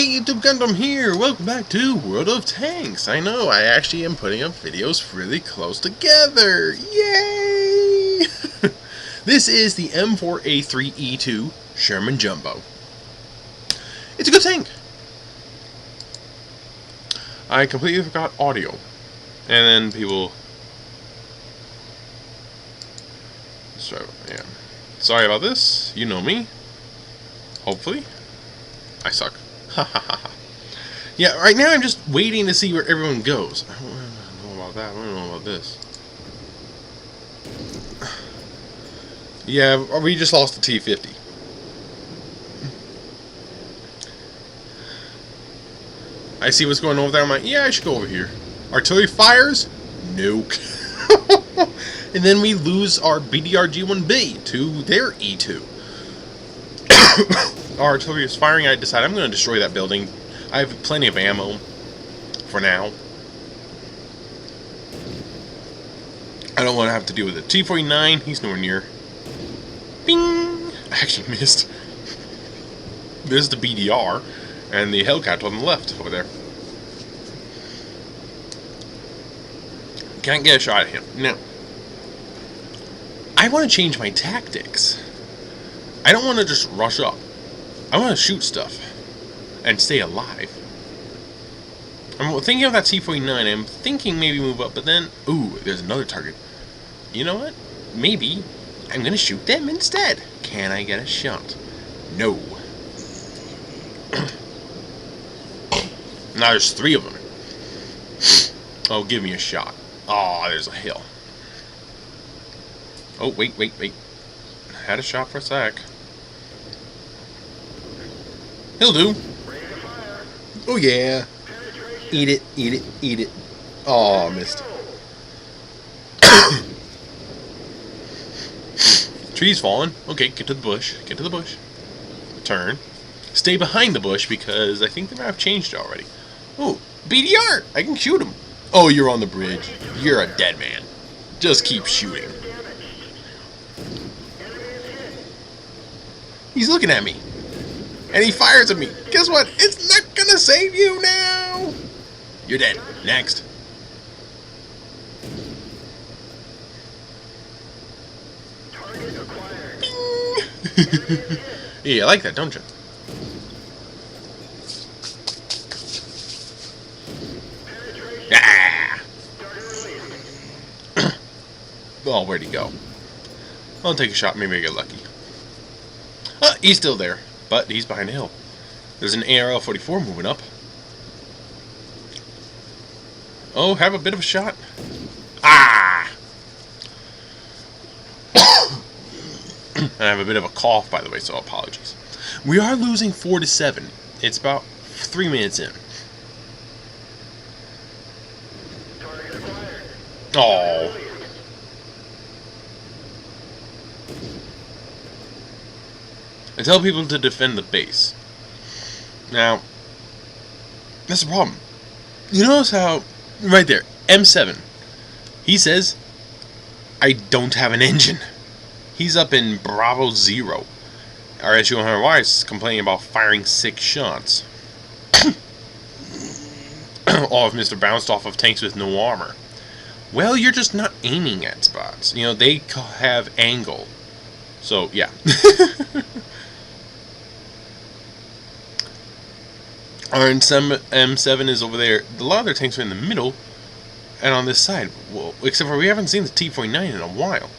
Hey YouTube, Gundam here! Welcome back to World of Tanks! I know, I actually am putting up videos really close together! Yay! This is the M4A3E2 Sherman Jumbo. It's a good tank! I completely forgot audio. And then people... So, yeah. Sorry about this, you know me. Hopefully. I suck. Yeah, right now I'm just waiting to see where everyone goes. I don't know about that. I don't know about this. Yeah, we just lost the T-50. I see what's going on over there. I'm like, yeah, I should go over here. Artillery fires? Nope. And then we lose our BDR-G1B to their E2. Our artillery is firing. I decide I'm going to destroy that building. I have plenty of ammo for now. I don't want to have to deal with it. T-49, he's nowhere near. Bing! I actually missed. There's the BDR and the Hellcat on the left over there. Can't get a shot at him. Now, I want to change my tactics. I don't want to just rush up. I want to shoot stuff and stay alive. I'm thinking of that T-49. I'm thinking maybe move up, but then, ooh, there's another target. You know what? Maybe I'm going to shoot them instead. Can I get a shot? No. Now there's 3 of them. Oh, give me a shot. Oh, there's a hill. Oh, wait. Had a shot for a sec. He'll do. Oh yeah. Eat it. Oh, missed. Tree's falling. Okay, get to the bush. Turn. Stay behind the bush because I think the map changed already. Oh, BDR! I can shoot him. Oh, you're on the bridge. You're a dead man. Just keep shooting. He's looking at me. And he fires at me. Guess what? It's not gonna save you now. You're dead. Next. Target acquired. Bing. Yeah, I like that, don't you? Ah. Oh, where'd he go? I'll take a shot. Maybe I get lucky. He's still there. But he's behind a hill. There's an ARL-44 moving up. Oh, have a bit of a shot. Ah! And I have a bit of a cough, by the way, so apologies. We are losing 4-7. It's about 3 minutes in. Oh. I tell people to defend the base. Now, that's the problem. You notice how, right there, M7, he says, I don't have an engine. He's up in Bravo 0. Our SU-100Y is complaining about firing 6 shots. All of Mr. bounced off of tanks with no armor. Well, you're just not aiming at spots. You know, they have angle. So, yeah. Our M7 is over there. A lot of their tanks are in the middle and on this side. Well, except for we haven't seen the T-49 in a while.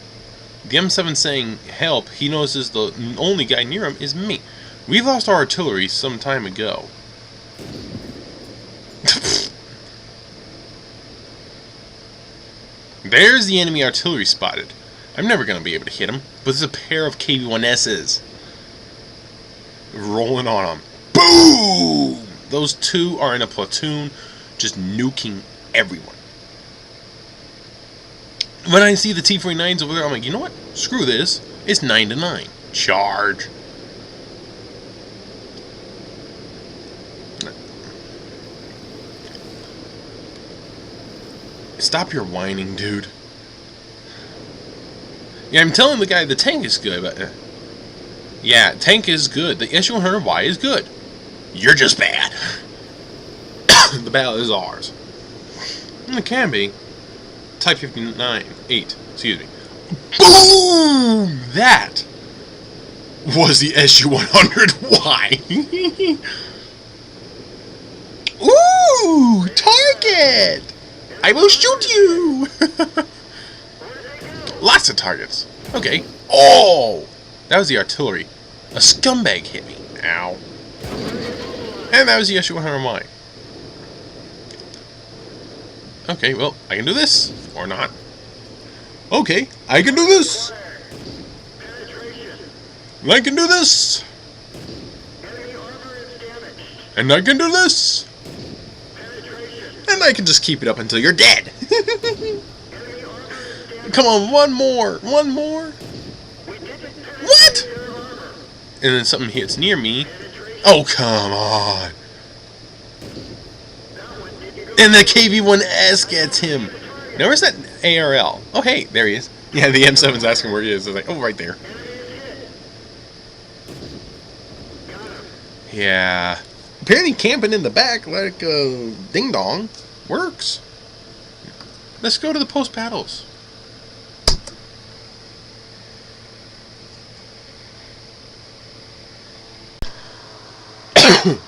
The M7's saying help. He notices the only guy near him is me. We lost our artillery some time ago. There's the enemy artillery spotted. I'm never going to be able to hit him, but there's a pair of KV-1Ss rolling on them. Boom! Those 2 are in a platoon, just nuking everyone. When I see the T-49s over there, I'm like, you know what? Screw this. It's 9-9. Charge. Stop your whining, dude. Yeah, I'm telling the guy the tank is good, but... yeah, tank is good. The SU-100Y is good. You're just bad. The battle is ours. And it can be. Type 59, 8, excuse me. Boom! That was the SU-100. Why? Ooh! Target! I will shoot you! Lots of targets. Okay. Oh! That was the artillery. A scumbag hit me. Ow. And that was the SU-100Y. Okay, well, I can do this. Or not. Okay, I can do this. And I can do this. And I can do this. And I can just keep it up until you're dead. Come on, one more. One more. What? And then something hits near me. Oh, come on. And the KV-1S gets him. Now, where's that ARL? Oh, hey, there he is. Yeah, the M7's asking where he is. I was like, oh, right there. Yeah. Apparently camping in the back like a ding-dong works. Let's go to the post-battles.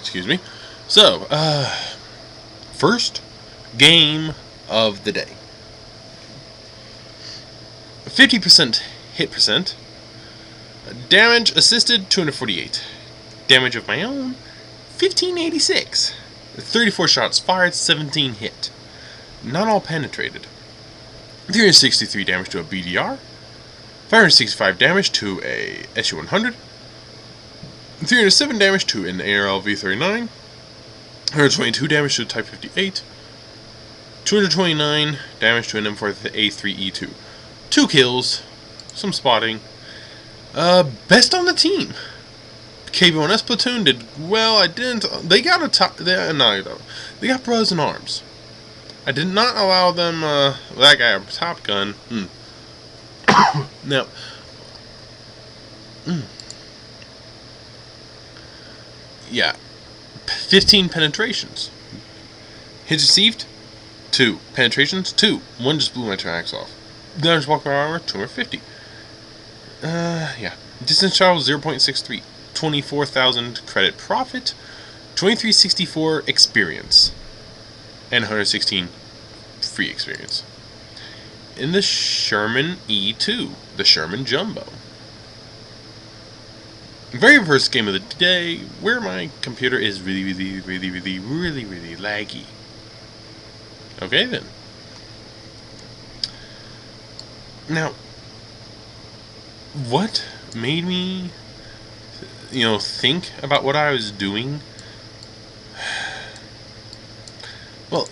Excuse me. So, first game of the day. 50% hit percent. Damage assisted, 248. Damage of my own, 1586. 34 shots fired, 17 hit. Not all penetrated. 363 damage to a BDR. 565 damage to a SU-100. 307 damage to an ARL V39. 122 damage to a Type 58. 229 damage to an M4A3E2. 2 kills, some spotting. Best on the team. KV-1S platoon did well. I didn't. They got a top. They got bros in arms. I did not allow them. That guy a top gun. Now. Yeah. 15 penetrations. Hits received. 2 penetrations. 2. 1 just blew my tracks off. Damage walker armor 250. Yeah. Distance travel 0.63. 24,000 credit profit. 2364 experience. And 116 free experience. In the Sherman E2, the Sherman Jumbo. Very first game of the day, where my computer is really laggy. Okay then. Now, what made me, think about what I was doing? Well,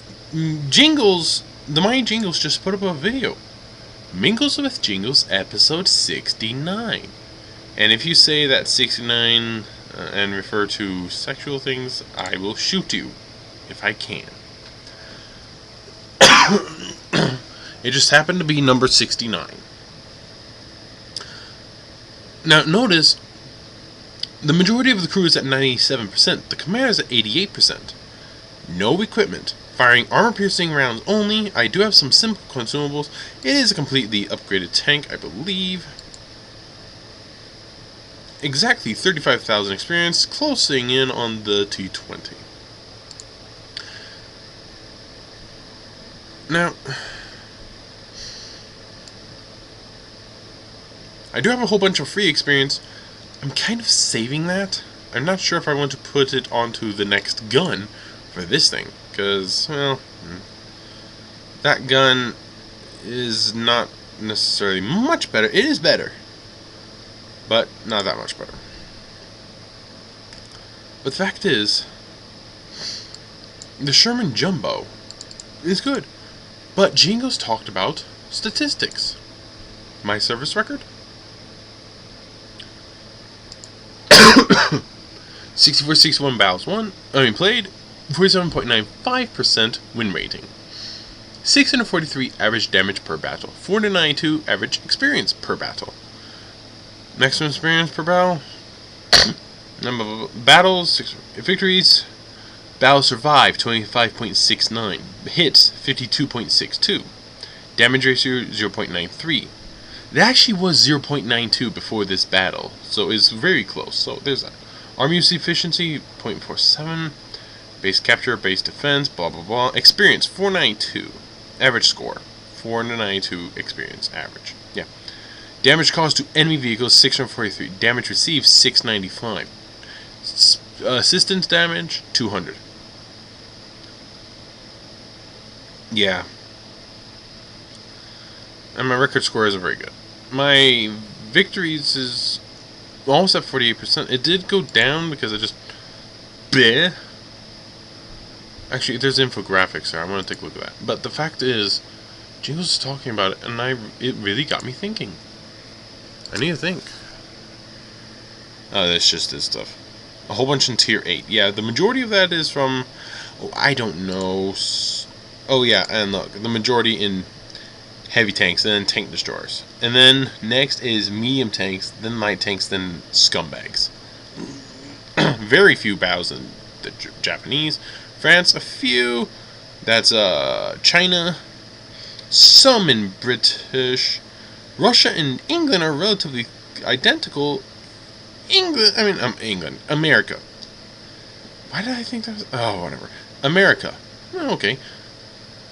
Jingles, the Mighty Jingles just put up a video. Mingles with Jingles episode 69. And if you say that 69 and refer to sexual things, I will shoot you if I can. It just happened to be number 69. Now notice, the majority of the crew is at 97%, the commander is at 88%. No equipment, firing armor-piercing rounds only. I do have some simple consumables. It is a completely upgraded tank, I believe. Exactly 35,000 experience, closing in on the T20. Now, I do have a whole bunch of free experience. I'm kind of saving that. I'm not sure if I want to put it onto the next gun for this thing, because, well, that gun is not necessarily much better. It is better, but not that much better. But the fact is, the Sherman Jumbo is good. But Jingles talked about statistics. My service record? 64-61 battles played, 47.95% win rating. 643 average damage per battle, 492 average experience per battle. Maximum experience per battle? Number of battles, 6 victories. Battles survived, 25.69. Hits, 52.62. Damage ratio, 0.93. It actually was 0.92 before this battle, so it's very close. So there's that. Army use efficiency, 0.47. Base capture, base defense, blah blah blah. Experience, 492. Average score, 492 experience average. Yeah. Damage caused to enemy vehicles, 643. Damage received, 695. Assistance damage, 200. Yeah. And my record score isn't very good. My victories is almost at 48%. It did go down because I just... Bleh. Actually, there's infographics there. I want to take a look at that. But the fact is, Jingles was talking about it, and it really got me thinking. I need to think. Oh, that's just this stuff. A whole bunch in Tier 8. Yeah, the majority of that is from... Oh, I don't know. Oh, yeah, and look. The majority in heavy tanks, and then tank destroyers. And then next is medium tanks, then light tanks, then scumbags. Very few battles in the Japanese. France, a few. That's China. Some in British. Russia and England are relatively identical. England. America. Why did I think that was... Oh, whatever. America. Oh, okay.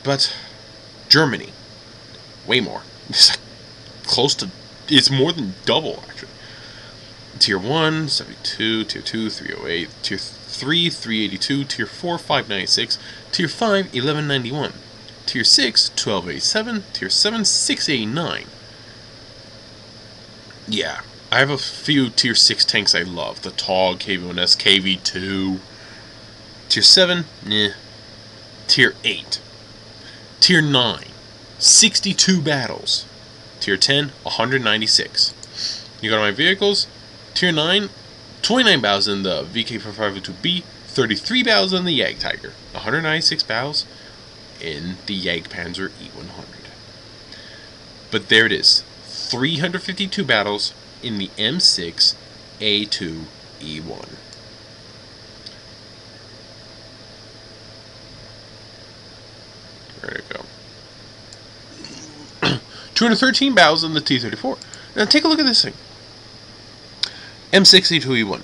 But Germany. Way more. It's like close to... It's more than double, actually. Tier 1, 72. Tier 2, 308. Tier 3, 382. Tier 4, 596. Tier 5, 1191. Tier 6, 1287. Tier 7, 689. Yeah. I have a few Tier 6 tanks I love. The TOG, KV-1S, KV-2. Tier 7, nah. Tier 8. Tier 9, 62 battles. Tier 10, 196. You go to my vehicles. Tier 9, 29 battles in the VK4502B, 33 battles in the Jagd Tiger, 196 battles in the Jagdpanzer E100. But there it is, 352 battles in the M6 A2 E1. Where'd it go? 213 battles in the T-34. Now take a look at this thing. M6 A2 E1.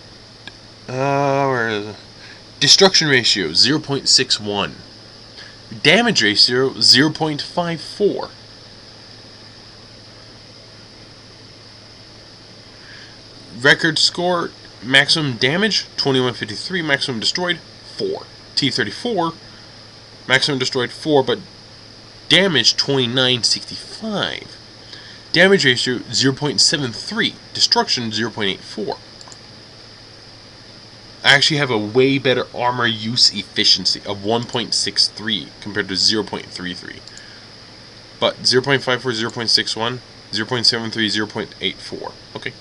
Where is it? Destruction ratio 0.61. Damage ratio 0.54. Record score, maximum damage 2153, maximum destroyed 4. T-34, maximum destroyed 4, but damage 2965. Damage ratio 0.73, destruction 0.84. I actually have a way better armor use efficiency of 1.63 compared to 0.33. But 0.54, 0.61, 0.73, 0.84. Okay.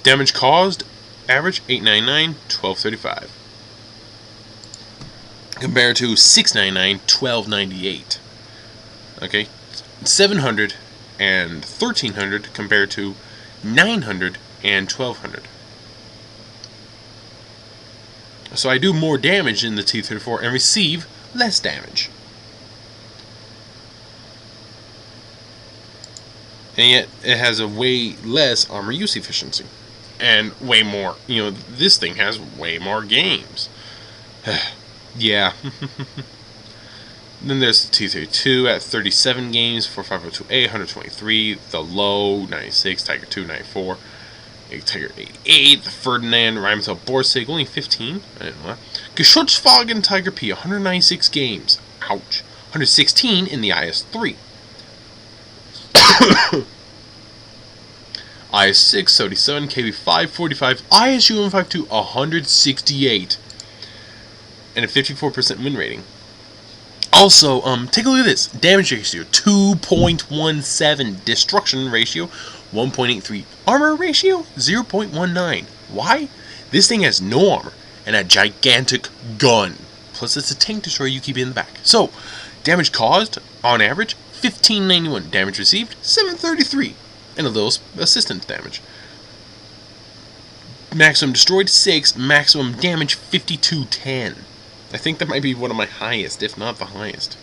Damage caused, average 899, 1235. Compared to 699, 1298. Okay. 700 and 1300 compared to 900 and 1200. So I do more damage in the T-34 and receive less damage. And yet it has a way less armor use efficiency. And way more, this thing has way more games. Yeah. Then there's the T-32 at 37 games, 4502A, 123, the Low, 96, Tiger 2, 94, Tiger 88, the Ferdinand, Rheinmetall Borsig, only 15, I didn't know that. Geschutzwagen Tiger P, 196 games, ouch, 116 in the IS-3. IS-6, 77, KV-5, 45, ISU-152, 168, and a 54% win rating. Also, take a look at this. Damage ratio, 2.17. Destruction ratio, 1.83. Armor ratio, 0.19. Why? This thing has no armor and a gigantic gun. Plus, it's a tank destroyer you keep in the back. So, damage caused, on average, 1591. Damage received, 733. And a little assistance damage. maximum destroyed 6, maximum damage 5210. I think that might be one of my highest, if not the highest.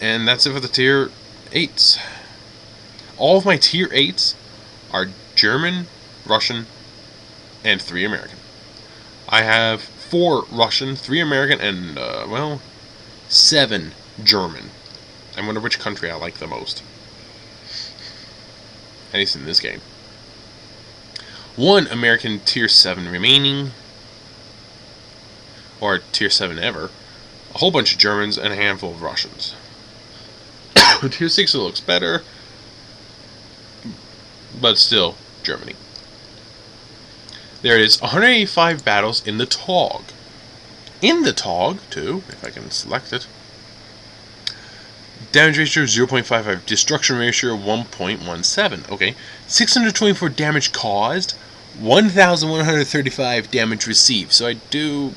And that's it for the tier 8s. All of my tier 8s are German, Russian, and 3 American. I have 4 Russian, 3 American, and, 7 German. I wonder which country I like the most. At least in this game. 1 American tier 7 remaining. Or tier 7 ever. A whole bunch of Germans and a handful of Russians. Tier 6 looks better. But still, Germany. There it is, 185 battles in the TOG. In the TOG, too, if I can select it. Damage ratio 0.55, destruction ratio 1.17. Okay, 624 damage caused, 1,135 damage received. So I do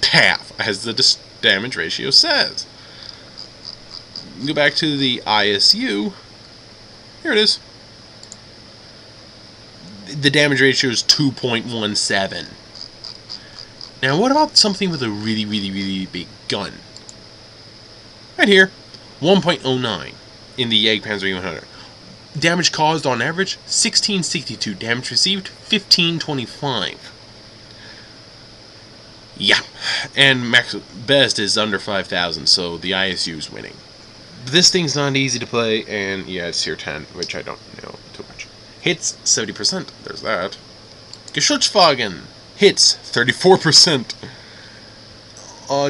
half, as the damage ratio says. Go back to the ISU. Here it is. The damage ratio is 2.17. Now, what about something with a really, really, really big gun? Right here, 1.09 in the Jagdpanzer 100. Damage caused on average, 1662. Damage received, 1525. Yeah, and max best is under 5,000, so the ISU is winning. This thing's not easy to play, and yeah, it's tier 10, which I don't know too much. Hits 70%. There's that. Geschutzwagen hits 34%.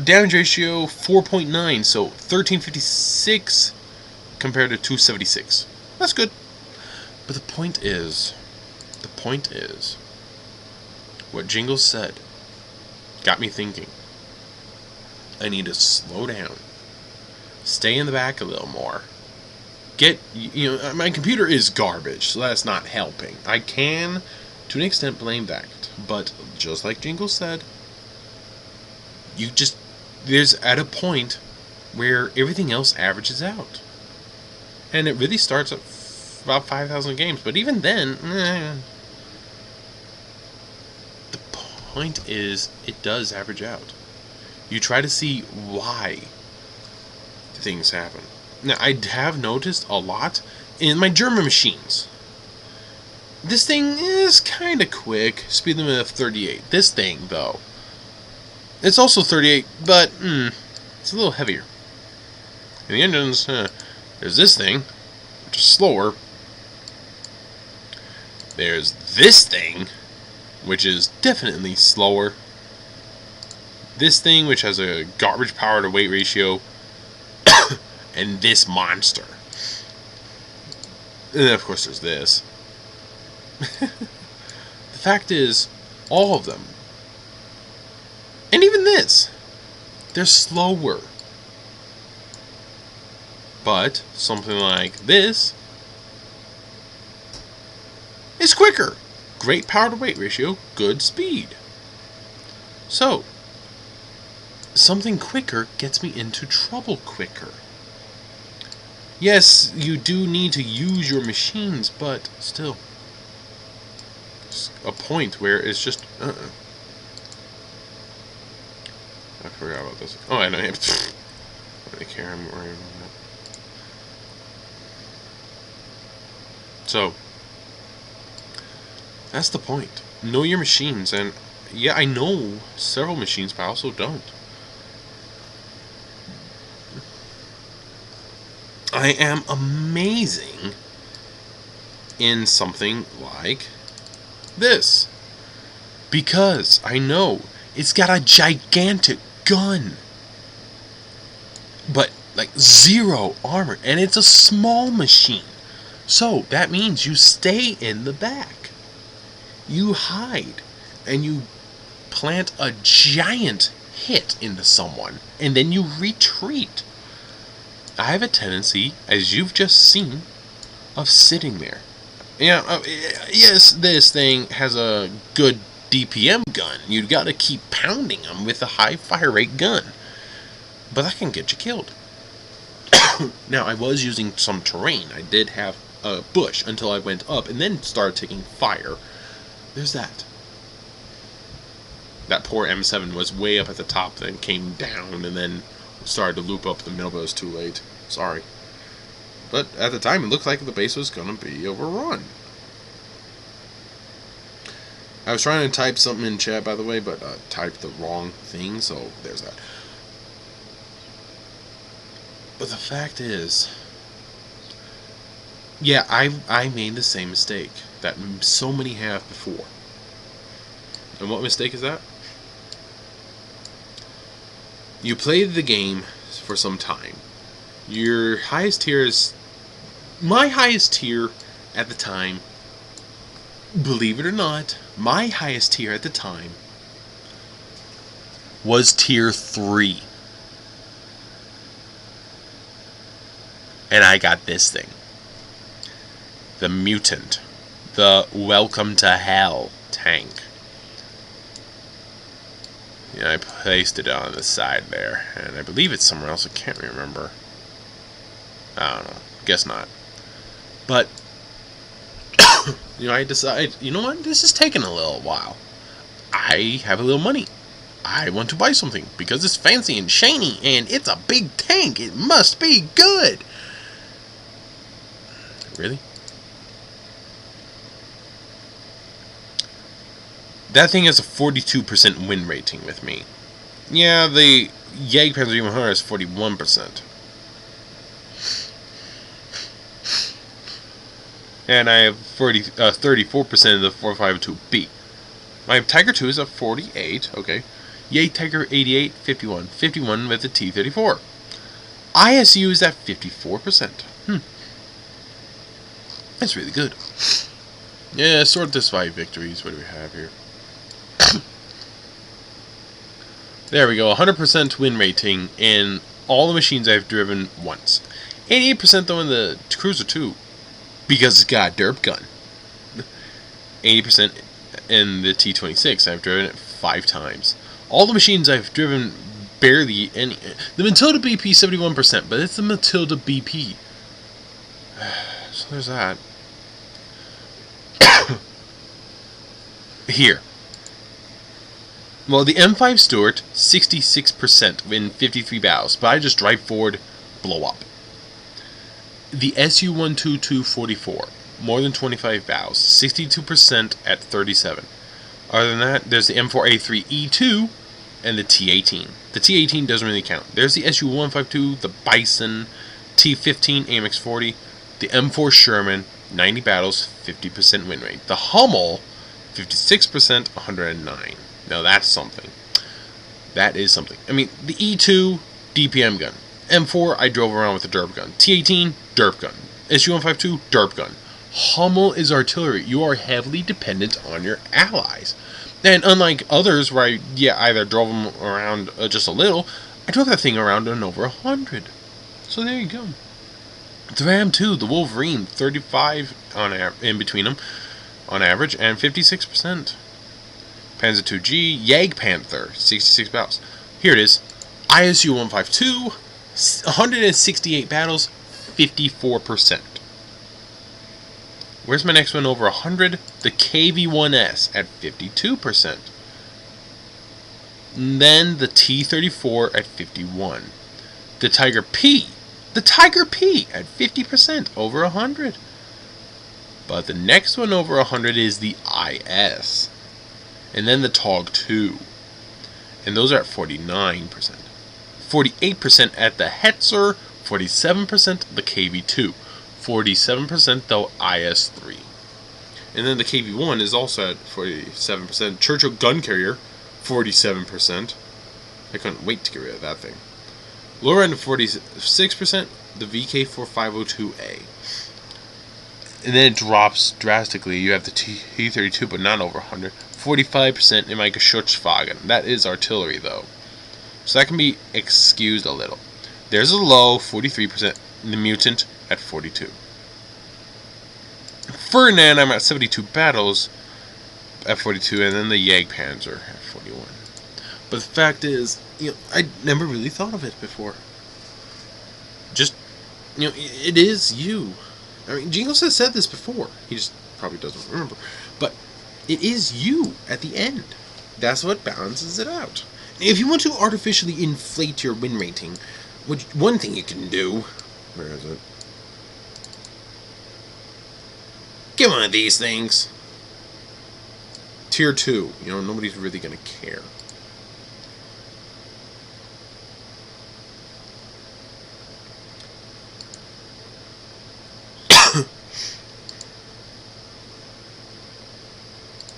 Damage ratio 4.9, so 1356 compared to 276. That's good. But the point is, what Jingles said got me thinking. I need to slow down. Stay in the back a little more. My computer is garbage, so that's not helping. I can, to an extent, blame that. But, just like Jingle said, there's at a point where everything else averages out. And it really starts at about 5,000 games. But even then, the point is, it does average out. You try to see why things happen. Now, I have noticed a lot in my German machines. This thing is kind of quick. Speed limit of 38. This thing, though, it's also 38, but it's a little heavier. And the engines, there's this thing, which is slower. There's this thing, which is definitely slower. This thing, which has a garbage power to weight ratio. And this monster. And then, of course, there's this. The fact is, all of them, and even this, they're slower. But something like this is quicker. Great power to weight ratio, good speed. So, something quicker gets me into trouble quicker. Yes, you do need to use your machines, but still. There's a point where it's just, I forgot about this. Oh, I don't have to. I don't really care, I'm worried about that. So, that's the point. Know your machines, and yeah, I know several machines, but I also don't. I am amazing in something like this. Because I know it's got a gigantic gun. But like 0 armor. And it's a small machine. So that means you stay in the back. You hide. And you plant a giant hit into someone. And then you retreat. I have a tendency, as you've just seen, of sitting there. Yes, this thing has a good DPM gun. You've got to keep pounding them with a high fire rate gun. But that can get you killed. Now, I was using some terrain. I did have a bush until I went up and then started taking fire. there's that. That poor M7 was way up at the top, then came down, and then started to loop up the middle, but it was too late. Sorry. But at the time, it looked like the base was going to be overrun. I was trying to type something in chat, by the way, but typed the wrong thing, so there's that. But the fact is, yeah, I made the same mistake that so many have before. And what mistake is that? You played the game for some time. Your highest tier is... My highest tier at the time, believe it or not, my highest tier at the time was tier 3. And I got this thing. The Mutant. The Welcome to Hell tank. Yeah, I placed it on the side there. And I believe it's somewhere else. I can't remember. I don't know. Guess not. But, I decided, you know what? This is taking a little while. I have a little money. I want to buy something because it's fancy and shiny and it's a big tank. It must be good. Really? That thing has a 42% win rating with me. Yeah, the Jagdpanzer E100 is 41%. And I have 34% of the 452B. My Tiger 2 is a 48, okay. Yay Tiger 88, 51. 51 with the T-34. ISU is at 54%. That's really good. Yeah, sort this 5 victories. What do we have here? There we go, 100% win rating in all the machines I've driven once. 88% though in the Cruiser 2, because it's got a derp gun. 80% in the T-26, I've driven it 5 times. All the machines I've driven barely any. The Matilda BP 71%, but it's the Matilda BP. So there's that. Here. Well, the M5 Stuart, 66% in 53 battles, but I just drive forward, blow up. The SU-122-44, more than 25 battles, 62% at 37. Other than that, there's the M4A3E2 and the T-18. The T-18 doesn't really count. There's the SU-152, the Bison, T-15 AMX-40, the M4 Sherman, 90 battles, 50% win rate. The Hummel, 56%, 109. Now that's something. That is something. I mean, the E2, DPM gun. M4, I drove around with a derp gun. T-18, derp gun. SU-152, derp gun. Hummel is artillery. You are heavily dependent on your allies. And unlike others where I either drove them around just a little, I drove that thing around in over 100. So there you go. The Ram 2, the Wolverine, 35 in between them on average, and 56%. Panzer 2G, Jagdpanther, 66 battles. Here it is. ISU 152, 168 battles, 54%. Where's my next one over 100? The KV-1S at 52%. And then the T-34 at 51. The Tiger P at 50%, over 100. But the next one over 100 is the IS. And then the TOG 2. And those are at 49%. 48% at the Hetzer, 47% the KV-2. 47% though IS-3. And then the KV-1 is also at 47%. Churchill Gun Carrier, 47%. I couldn't wait to get rid of that thing. Lower end of 46%, the VK-4502A. And then it drops drastically. You have the T-32, but not over 100. 45% in my Geschutzwagen. That is artillery, though. So that can be excused a little. There's a low, 43%. In the Mutant at 42. Ferdinand, I'm at 72 battles at 42, and then the Jagdpanzer at 41. But the fact is, I never really thought of it before. Just, it is you. I mean, Jingles has said this before. He just probably doesn't remember. But It is you at the end. That's what balances it out. If you want to artificially inflate your win rating, one thing you can do... Where is it? Get one of these things. Tier 2. You know, nobody's really going to care.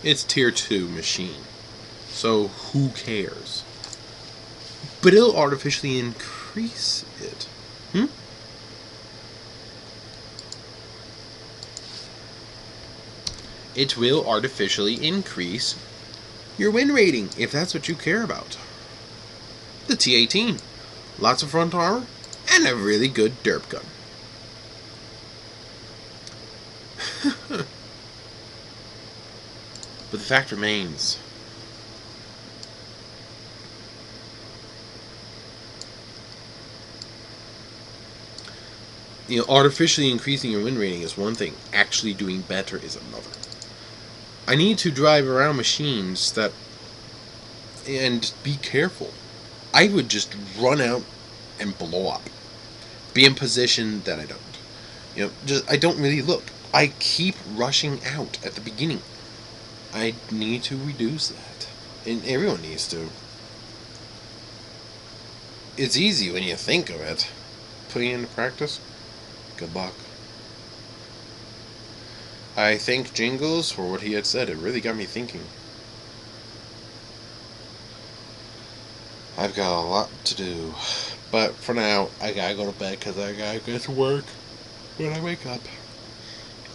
It's tier 2 machine. So who cares? But it'll artificially increase it. It will artificially increase your win rating, if that's what you care about. The T-18. Lots of front armor, and a really good derp gun. But the fact remains, you know, artificially increasing your win rating is one thing. Actually doing better is another. I need to drive around machines that... and be careful. I would just run out and blow up. Be in position that I don't. You know, I don't really look. I keep rushing out at the beginning. I need to reduce that. And everyone needs to. It's easy when you think of it. Putting it into practice, good luck. I thank Jingles for what he had said. It really got me thinking. I've got a lot to do. But for now, I gotta go to bed because I gotta get to work when I wake up.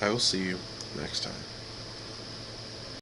I will see you next time.